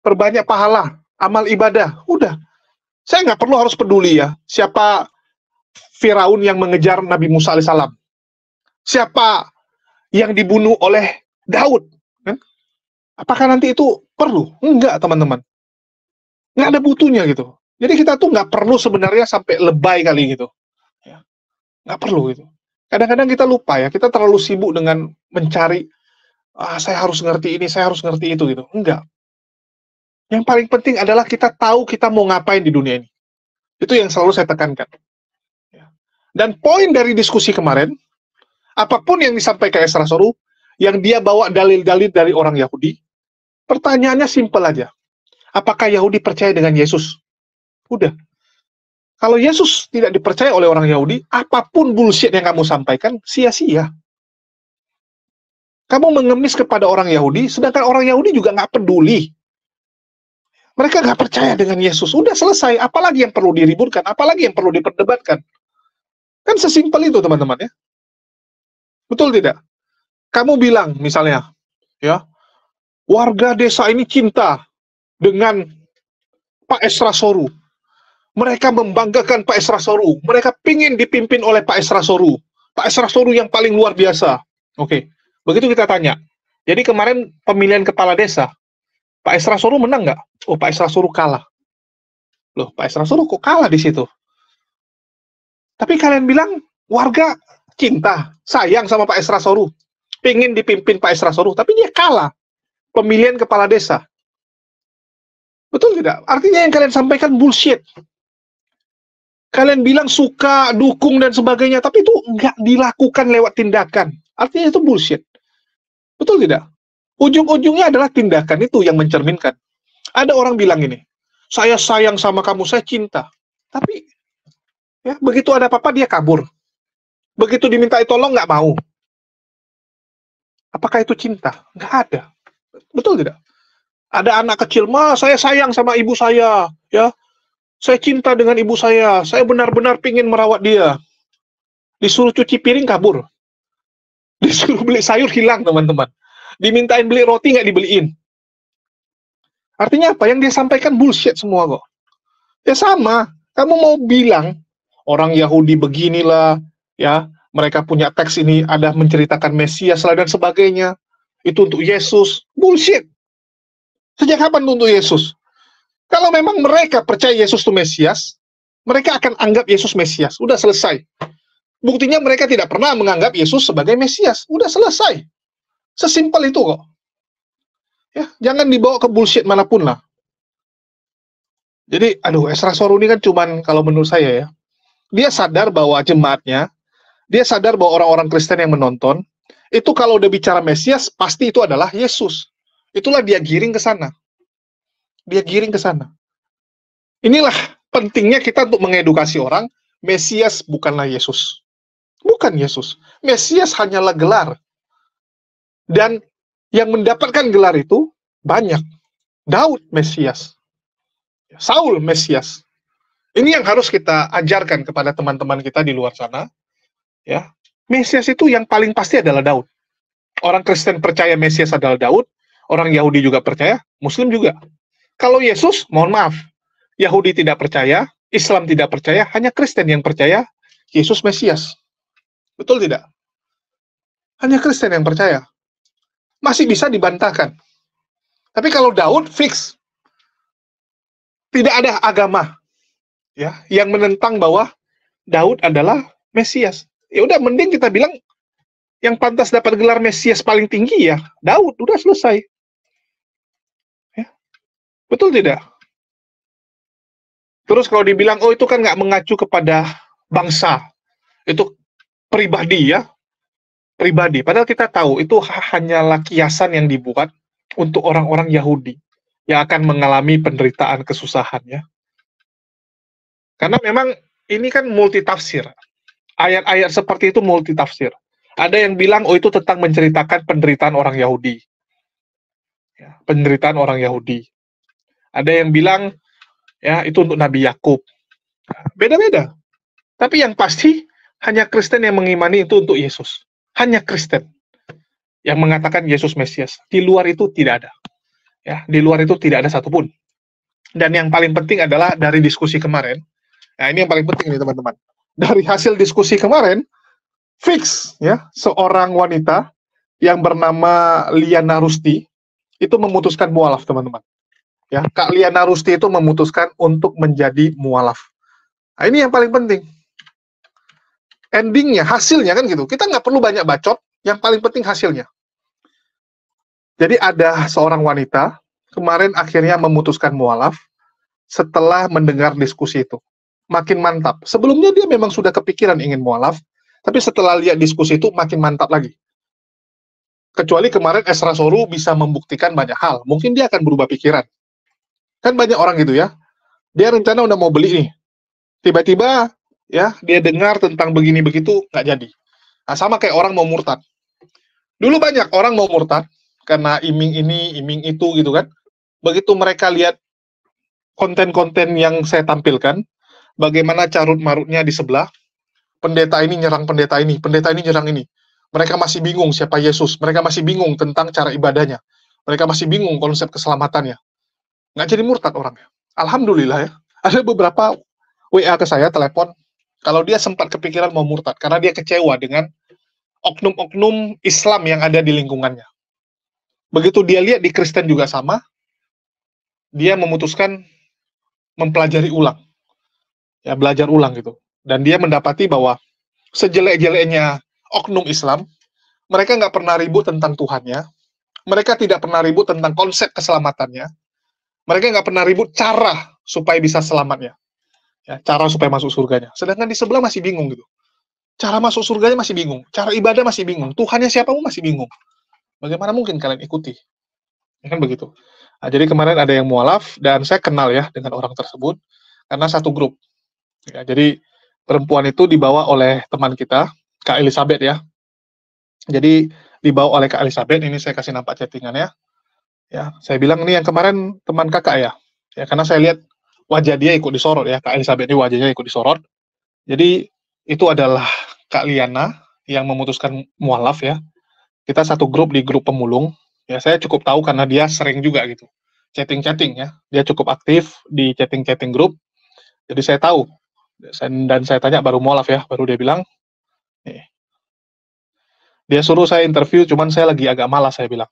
Perbanyak pahala, amal ibadah. Udah. Saya nggak perlu harus peduli ya, siapa Firaun yang mengejar Nabi Musa alaihissalam. Siapa yang dibunuh oleh Daud. Kan? Apakah nanti itu perlu? Enggak, teman-teman. Nggak ada butuhnya gitu. Jadi kita tuh nggak perlu sebenarnya sampai lebay kali gitu. Ya. Nggak perlu gitu. Kadang-kadang kita lupa ya, kita terlalu sibuk dengan mencari, saya harus ngerti ini, saya harus ngerti itu gitu. Enggak. Yang paling penting adalah kita tahu kita mau ngapain di dunia ini. Itu yang selalu saya tekankan. Ya. Dan poin dari diskusi kemarin, apapun yang disampaikan Esra Soru, yang dia bawa dalil-dalil dari orang Yahudi, pertanyaannya simpel aja. Apakah Yahudi percaya dengan Yesus? Udah. Kalau Yesus tidak dipercaya oleh orang Yahudi, apapun bullshit yang kamu sampaikan, sia-sia. Kamu mengemis kepada orang Yahudi, sedangkan orang Yahudi juga nggak peduli. Mereka nggak percaya dengan Yesus. Udah selesai. Apalagi yang perlu diributkan? Apalagi yang perlu diperdebatkan? Kan sesimpel itu, teman-teman ya. Betul tidak? Kamu bilang, misalnya, ya, warga desa ini cinta dengan Pak Esra Soru. Mereka membanggakan Pak Esra Soru. Mereka pingin dipimpin oleh Pak Esra Soru. Pak Esra Soru yang paling luar biasa. Oke. Begitu kita tanya. Jadi kemarin pemilihan kepala desa, Pak Esra Soru menang nggak? Oh, Pak Esra Soru kalah. Loh, Pak Esra Soru kok kalah di situ? Tapi kalian bilang warga cinta, sayang sama Pak Esra Soru. Pingin dipimpin Pak Esra Soru, tapi dia kalah pemilihan kepala desa. Betul tidak? Artinya yang kalian sampaikan bullshit. Kalian bilang suka, dukung, dan sebagainya, tapi itu nggak dilakukan lewat tindakan. Artinya itu bullshit. Betul tidak? Ujung-ujungnya adalah tindakan itu yang mencerminkan. Ada orang bilang ini, saya sayang sama kamu, saya cinta. Tapi, ya, begitu ada apa-apa dia kabur. Begitu diminta tolong nggak mau. Apakah itu cinta? Nggak ada. Betul tidak? Ada anak kecil, saya sayang sama ibu saya, ya. Saya cinta dengan ibu saya benar-benar pingin merawat dia. Disuruh cuci piring, kabur. Disuruh beli sayur, hilang, teman-teman. Dimintain beli roti, nggak dibeliin. Artinya apa? Yang dia sampaikan bullshit semua kok. Ya sama, kamu mau bilang, orang Yahudi beginilah, ya, mereka punya teks ini, ada menceritakan Mesias lah, dan sebagainya. Itu untuk Yesus. Bullshit. Sejak kapan untuk Yesus? Kalau memang mereka percaya Yesus itu Mesias, mereka akan anggap Yesus Mesias. Udah selesai. Buktinya mereka tidak pernah menganggap Yesus sebagai Mesias. Udah selesai. Sesimpel itu kok. Ya, jangan dibawa ke bullshit manapun lah. Jadi, Esra Soru ini kan cuman, kalau menurut saya ya, dia sadar bahwa jemaatnya, dia sadar bahwa orang-orang Kristen yang menonton, itu kalau udah bicara Mesias, pasti itu adalah Yesus. Itulah dia giring ke sana. Dia giring ke sana. Inilah pentingnya kita untuk mengedukasi orang, Mesias bukanlah Yesus. Bukan Yesus. Mesias hanyalah gelar. Dan yang mendapatkan gelar itu banyak. Daud Mesias. Saul Mesias. Ini yang harus kita ajarkan kepada teman-teman kita di luar sana. Ya, Mesias itu yang paling pasti adalah Daud. Orang Kristen percaya Mesias adalah Daud. Orang Yahudi juga percaya, Muslim juga. Kalau Yesus, mohon maaf, Yahudi tidak percaya, Islam tidak percaya, hanya Kristen yang percaya Yesus Mesias. Betul tidak? Hanya Kristen yang percaya. Masih bisa dibantahkan. Tapi kalau Daud fix, tidak ada agama ya yang menentang bahwa Daud adalah Mesias. Ya udah, mending kita bilang yang pantas dapat gelar Mesias paling tinggi ya Daud, udah selesai. Ya. Betul tidak? Terus kalau dibilang, oh itu kan nggak mengacu kepada bangsa, itu pribadi ya, pribadi. Padahal kita tahu itu hanyalah kiasan yang dibuat untuk orang-orang Yahudi yang akan mengalami penderitaan, kesusahan ya. Karena memang ini kan multitafsir. Ayat-ayat seperti itu multitafsir. Ada yang bilang, oh itu tentang menceritakan penderitaan orang Yahudi. Ya, penderitaan orang Yahudi. Ada yang bilang, ya itu untuk Nabi Yakub. Beda-beda. Tapi yang pasti, hanya Kristen yang mengimani itu untuk Yesus. Hanya Kristen yang mengatakan Yesus Mesias. Di luar itu tidak ada. Ya, di luar itu tidak ada satupun. Dan yang paling penting adalah dari diskusi kemarin. Nah, ini yang paling penting nih teman-teman. Dari hasil diskusi kemarin, fix ya, seorang wanita yang bernama Liana Rusti itu memutuskan mualaf, teman-teman. Ya, Kak Liana Rusti itu memutuskan untuk menjadi mualaf. Nah, ini yang paling penting. Endingnya, hasilnya kan gitu. Kita nggak perlu banyak bacot, yang paling penting hasilnya. Jadi ada seorang wanita, kemarin akhirnya memutuskan mualaf setelah mendengar diskusi itu. Makin mantap. Sebelumnya dia memang sudah kepikiran ingin mualaf, tapi setelah lihat diskusi itu makin mantap lagi. Kecuali kemarin Esra Soru bisa membuktikan banyak hal. Mungkin dia akan berubah pikiran. Kan banyak orang gitu ya. Dia rencana udah mau beli nih. Tiba-tiba ya dia dengar tentang begini begitu nggak jadi. Nah, sama kayak orang mau murtad. Dulu banyak orang mau murtad karena iming ini, iming itu gitu kan. Begitu mereka lihat konten-konten yang saya tampilkan, bagaimana carut marutnya di sebelah, pendeta ini nyerang pendeta ini nyerang ini. Mereka masih bingung siapa Yesus, mereka masih bingung tentang cara ibadahnya, mereka masih bingung konsep keselamatannya. Nggak jadi murtad orangnya. Alhamdulillah ya, ada beberapa WA ke saya, telepon, kalau dia sempat kepikiran mau murtad, karena dia kecewa dengan oknum-oknum Islam yang ada di lingkungannya. Begitu dia lihat di Kristen juga sama, dia memutuskan mempelajari ulang. Ya, belajar ulang gitu. Dan dia mendapati bahwa sejelek-jeleknya oknum Islam, mereka nggak pernah ribut tentang Tuhannya, mereka tidak pernah ribut tentang konsep keselamatannya, mereka nggak pernah ribut cara supaya bisa selamatnya. Ya, cara supaya masuk surganya. Sedangkan di sebelah masih bingung gitu. Cara masuk surganya masih bingung, cara ibadah masih bingung, Tuhannya siapa pun masih bingung. Bagaimana mungkin kalian ikuti? Ya kan begitu. Nah, jadi kemarin ada yang mualaf, dan saya kenal ya dengan orang tersebut, karena satu grup. Ya, jadi perempuan itu dibawa oleh teman kita, Kak Elizabeth ya. Jadi dibawa oleh Kak Elizabeth, ini saya kasih nampak chattingannya. Ya, saya bilang ini yang kemarin teman kakak ya. Ya, karena saya lihat wajah dia ikut disorot ya, Kak Elizabeth ini wajahnya ikut disorot. Jadi itu adalah Kak Liana yang memutuskan mualaf ya. Kita satu grup di grup pemulung. Ya, saya cukup tahu karena dia sering juga gitu. Chatting-chatting ya. Dia cukup aktif di chatting-chatting grup. Jadi saya tahu. Dan saya tanya baru mualaf ya, baru dia bilang. Nih. Dia suruh saya interview, cuman saya lagi agak malas, saya bilang.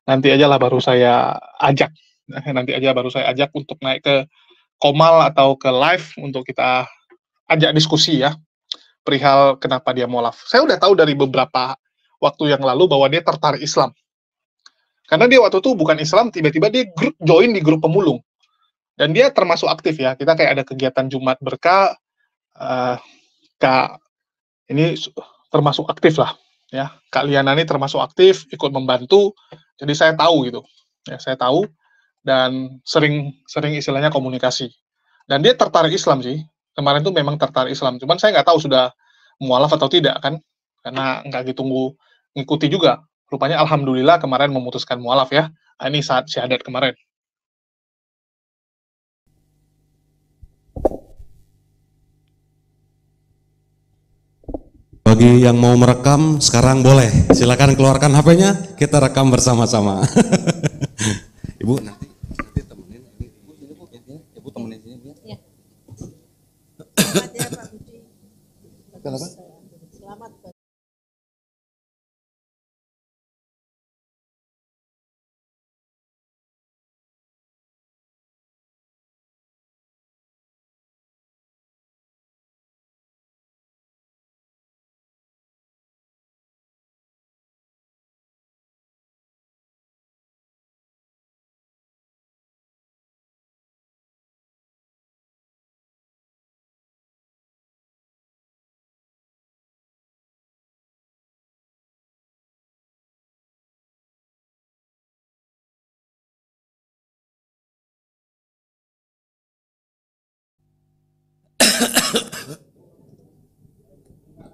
Nanti aja lah baru saya ajak. Nanti aja baru saya ajak untuk naik ke Komal atau ke live untuk kita ajak diskusi ya. Perihal kenapa dia mualaf. Saya udah tahu dari beberapa waktu yang lalu bahwa dia tertarik Islam. Karena dia waktu itu bukan Islam, tiba-tiba dia join di grup pemulung. Dan dia termasuk aktif ya. Kita kayak ada kegiatan Jumat Berkah, Kak ini termasuk aktif lah. Ya, Kak Liana ini termasuk aktif, ikut membantu. Jadi saya tahu gitu. Ya, saya tahu dan sering istilahnya komunikasi. Dan dia tertarik Islam sih. Kemarin tuh memang tertarik Islam. Cuman saya nggak tahu sudah mualaf atau tidak kan. Karena nggak ditunggu ngikuti juga. Rupanya alhamdulillah kemarin memutuskan mualaf ya. Nah, ini saat syahadat kemarin. Bagi yang mau merekam sekarang boleh. Silakan keluarkan HP-nya, kita rekam bersama-sama. Ibu nanti temenin ini. Ibu temenin sini Bu. Ya. Selamat ya Pak Budi. Kenapa?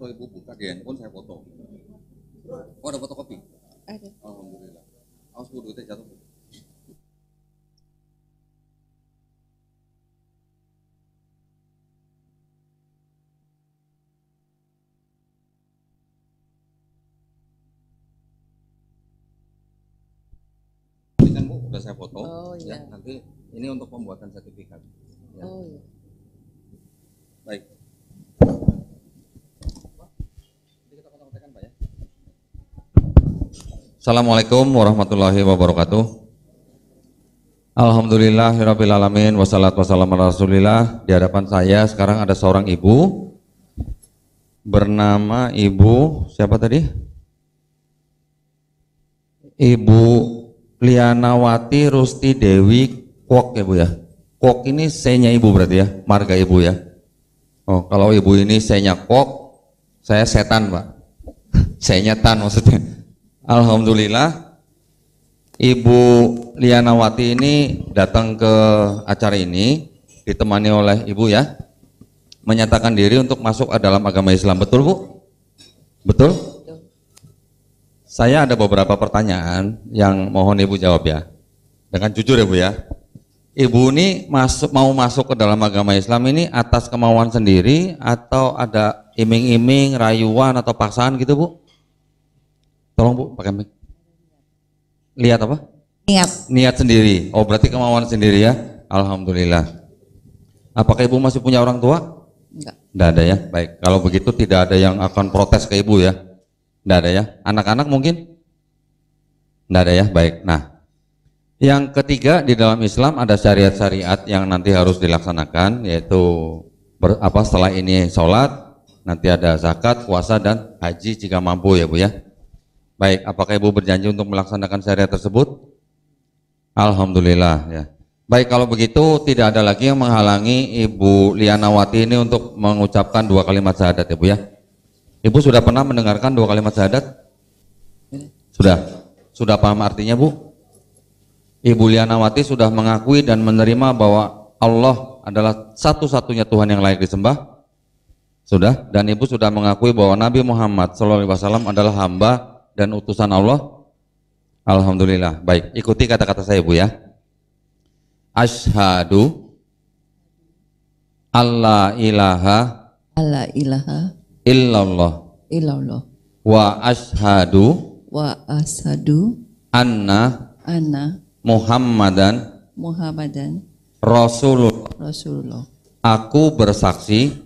atau ibu buka di handphone saya foto. Oh, ada fotokopi? Ada. Alhamdulillah. Awas bu, duitnya jatuh. Ini kan bu, udah saya foto. Oh, iya. Ya, nanti ini untuk pembuatan sertifikat. Ya. Oh iya. Baik. Assalamualaikum warahmatullahi wabarakatuh. Alhamdulillahirabbil alamin wassalatu wassalamu ala Rasulillah. Di hadapan saya sekarang ada seorang ibu bernama Ibu siapa tadi? Ibu Lianawati Rusti Dewi Kwok ya Bu ya. Kwok ini C-nya Ibu berarti ya, marga Ibu ya. Oh, kalau Ibu ini C-nya Kwok, saya setan Pak. C-nya Tan maksudnya. Alhamdulillah Ibu Lianawati ini datang ke acara ini ditemani oleh Ibu ya, menyatakan diri untuk masuk dalam agama Islam. Betul Bu? Betul? Saya ada beberapa pertanyaan yang mohon Ibu jawab ya, dengan jujur ya Bu ya. Ibu ini mau masuk ke dalam agama Islam ini atas kemauan sendiri atau ada iming-iming, rayuan atau paksaan gitu Bu? Tolong Bu, pakai mic. Lihat apa? Niat sendiri. Oh, berarti kemauan sendiri ya. Alhamdulillah. Apakah Ibu masih punya orang tua? Enggak. Tidak ada ya. Baik. Kalau begitu tidak ada yang akan protes ke Ibu ya. Tidak ada ya. Anak-anak mungkin? Tidak ada ya. Baik. Nah, yang ketiga di dalam Islam ada syariat-syariat yang nanti harus dilaksanakan, yaitu setelah ini sholat, nanti ada zakat, puasa dan haji jika mampu ya Bu ya. Baik, apakah Ibu berjanji untuk melaksanakan syariat tersebut? Alhamdulillah ya. Baik, kalau begitu tidak ada lagi yang menghalangi Ibu Lianawati ini untuk mengucapkan 2 kalimat syahadat ya Bu ya. Ibu sudah pernah mendengarkan 2 kalimat syahadat? Sudah. Sudah paham artinya Bu? Ibu Lianawati sudah mengakui dan menerima bahwa Allah adalah satu-satunya Tuhan yang layak disembah? Sudah. Dan Ibu sudah mengakui bahwa Nabi Muhammad SAW adalah hamba dan utusan Allah? Alhamdulillah. Baik, ikuti kata-kata saya Bu ya. Asyhadu alla ilaha illallah wa asyhadu anna Muhammadan Rasulullah. Aku bersaksi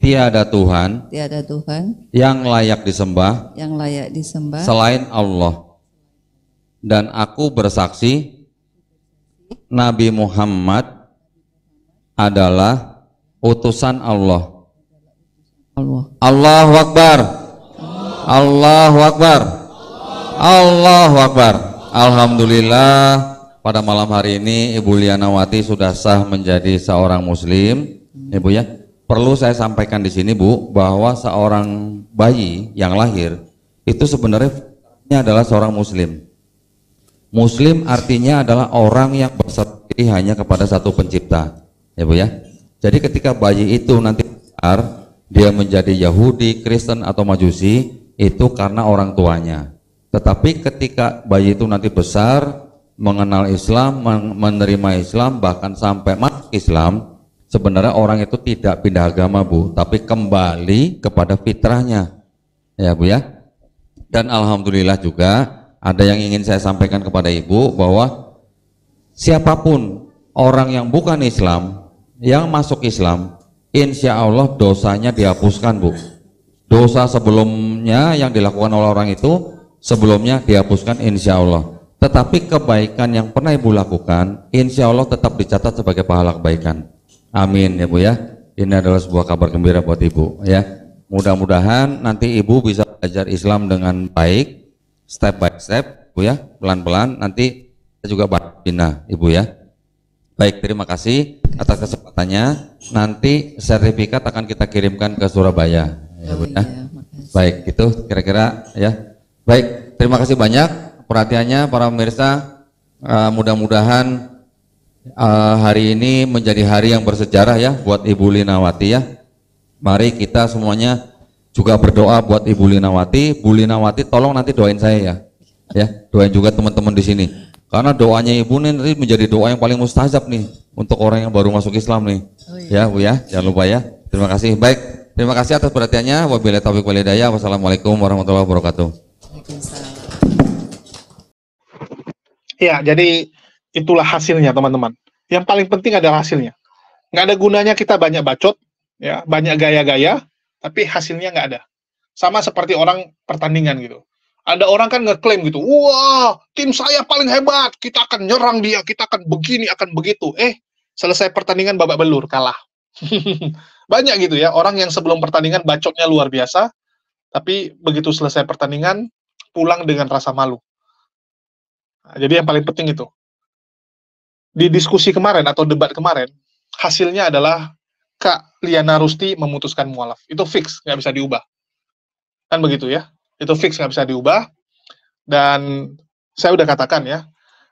tiada Tuhan yang layak disembah selain Allah, dan aku bersaksi Nabi Muhammad adalah utusan Allah. Allahu Akbar. Allahu Akbar. Allahu Akbar. Alhamdulillah. Pada malam hari ini Ibu Lianawati sudah sah menjadi seorang muslim, Ibu ya. Perlu saya sampaikan di sini Bu, bahwa seorang bayi yang lahir itu sebenarnya adalah seorang muslim. Muslim artinya adalah orang yang berserah diri hanya kepada satu pencipta, ya Bu ya. Jadi ketika bayi itu nanti besar, dia menjadi Yahudi, Kristen atau Majusi, itu karena orang tuanya. Tetapi ketika bayi itu nanti besar, mengenal Islam, menerima Islam, bahkan sampai masuk Islam, sebenarnya orang itu tidak pindah agama Bu, tapi kembali kepada fitrahnya, ya Bu ya. Dan alhamdulillah juga ada yang ingin saya sampaikan kepada Ibu, bahwa siapapun orang yang bukan Islam yang masuk Islam, insya Allah dosanya dihapuskan Bu. Dosa sebelumnya yang dilakukan oleh orang itu sebelumnya dihapuskan insya Allah. Tetapi kebaikan yang pernah Ibu lakukan, insya Allah tetap dicatat sebagai pahala kebaikan. Amin ya Bu ya. Ini adalah sebuah kabar gembira buat Ibu ya. Mudah-mudahan nanti Ibu bisa belajar Islam dengan baik, step by step Bu ya, pelan-pelan. Nanti kita juga bina Ibu ya. Baik, terima kasih atas kesempatannya. Nanti sertifikat akan kita kirimkan ke Surabaya ya Bu ya. Baik, itu kira-kira ya. Baik, terima kasih banyak perhatiannya para pemirsa. Mudah-mudahan hari ini menjadi hari yang bersejarah ya buat Ibu Lianawati ya. Mari kita semuanya juga berdoa buat Ibu Linawati. Bu Linawati tolong nanti doain saya ya. Ya, doain juga teman-teman di sini. Karena doanya Ibu nih nanti menjadi doa yang paling mustajab nih untuk orang yang baru masuk Islam nih. Ya Bu ya, jangan lupa ya. Terima kasih. Baik, terima kasih atas perhatiannya. Wabillahi taufiq wal hidayah. Wassalamualaikum warahmatullahi wabarakatuh. Ya, jadi itulah hasilnya teman-teman. Yang paling penting adalah hasilnya. Nggak ada gunanya kita banyak bacot, ya, banyak gaya-gaya, tapi hasilnya nggak ada. Sama seperti orang pertandingan gitu. Ada orang kan ngeklaim gitu, wah, tim saya paling hebat, kita akan nyerang dia, kita akan begini, akan begitu. Selesai pertandingan babak belur, kalah. Banyak gitu ya, orang yang sebelum pertandingan bacotnya luar biasa, tapi begitu selesai pertandingan, pulang dengan rasa malu. Nah, jadi yang paling penting itu. Di diskusi kemarin atau debat kemarin, hasilnya adalah Kak Liana Rusti memutuskan mualaf. Itu fix, nggak bisa diubah. Kan begitu ya? Itu fix, nggak bisa diubah. Dan saya udah katakan ya,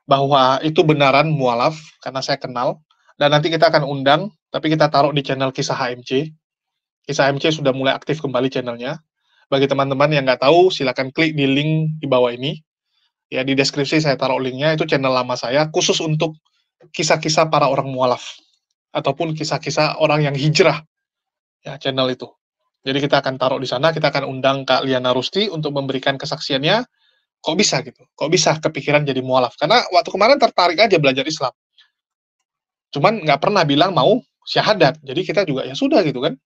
bahwa itu benaran mualaf, karena saya kenal. Dan nanti kita akan undang, tapi kita taruh di channel Kisah HMC. Kisah HMC sudah mulai aktif kembali channelnya. Bagi teman-teman yang nggak tahu, silakan klik di link di bawah ini. Ya, di deskripsi saya taruh linknya, itu channel lama saya, khusus untuk kisah-kisah para orang mualaf. Ataupun kisah-kisah orang yang hijrah. Ya, channel itu. Jadi kita akan taruh di sana, kita akan undang Kak Liana Rusti untuk memberikan kesaksiannya. Kok bisa gitu? Kok bisa kepikiran jadi mualaf? Karena waktu kemarin tertarik aja belajar Islam. Cuman nggak pernah bilang mau syahadat. Jadi kita juga ya sudah gitu kan.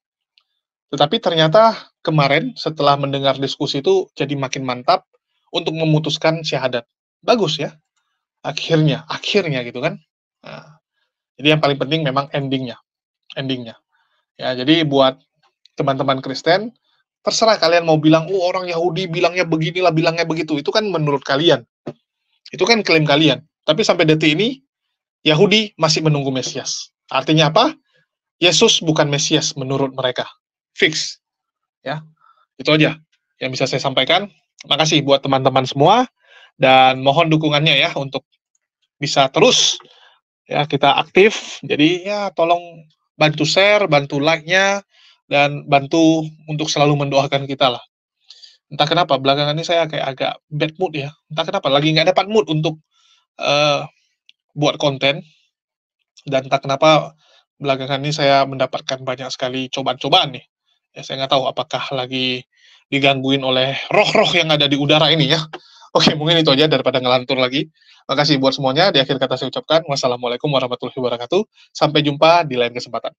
Tetapi ternyata kemarin setelah mendengar diskusi itu jadi makin mantap untuk memutuskan syahadat. Bagus ya. Akhirnya gitu kan. Nah, jadi yang paling penting memang endingnya. Ya, jadi buat teman-teman Kristen, terserah kalian mau bilang, oh orang Yahudi bilangnya beginilah, bilangnya begitu. Itu kan menurut kalian. Itu kan klaim kalian. Tapi sampai detik ini, Yahudi masih menunggu Mesias. Artinya apa? Yesus bukan Mesias menurut mereka. Fix. Ya, itu aja yang bisa saya sampaikan. Makasih buat teman-teman semua. Dan mohon dukungannya ya untuk bisa terus ya kita aktif. Jadi ya tolong bantu share, bantu like-nya, dan bantu untuk selalu mendoakan kita lah. Entah kenapa belakangan ini saya kayak agak bad mood ya. Entah kenapa lagi nggak dapat mood untuk buat konten. Dan entah kenapa belakangan ini saya mendapatkan banyak sekali cobaan-cobaan nih. Ya saya nggak tahu apakah lagi digangguin oleh roh-roh yang ada di udara ini ya. Oke, mungkin itu aja daripada ngelantur lagi. Makasih buat semuanya. Di akhir kata saya ucapkan wassalamualaikum warahmatullahi wabarakatuh. Sampai jumpa di lain kesempatan.